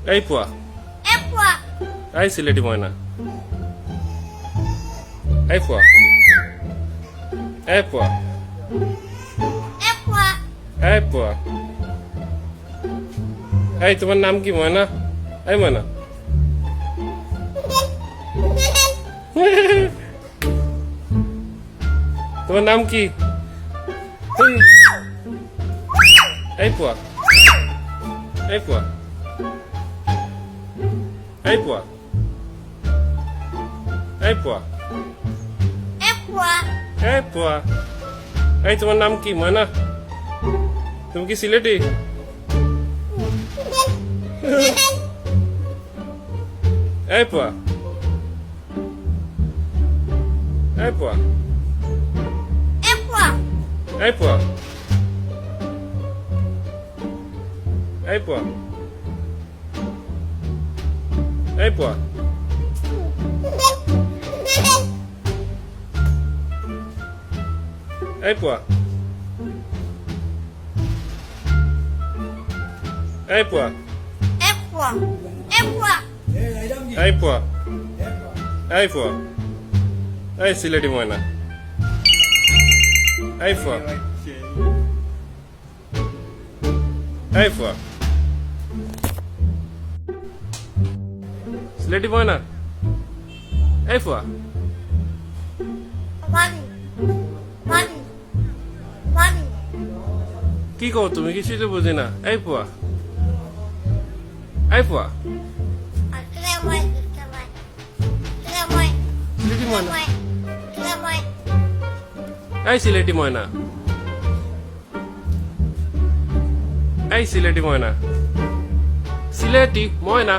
এই পোয়া, এই সিলেটি ময়না, এই পোয়া, এই পোয়া, এই পোয়া, এই তোমার নাম কি ময়না? এই ময়না, তোমার নাম কি? এই পোয়া, এই পোয়া, এই পোয়া, এই পোয়া, এই পোয়া, এই তোমার নাম কি ময়না? তুমি কি সিলেটি? এই পোয়া, এই পোয়া, এই পোয়া, এই পোয়া, এই পোয়া, এই পোয়া, এই পোয়া, এই পোয়া, এই পোয়া, এই সিলেটি ময়না, এই পোয়া, এই পোয়া, সিলেটি ময়না, এই পোয়া, কি কও তুমি? কিছুই তো বুঝি না। এই পোয়া, এই পোয়া, সিলেটি ময়না, এই সিলেটি ময়না, এই সিলেটি ময়না, সিলেটি ময়না।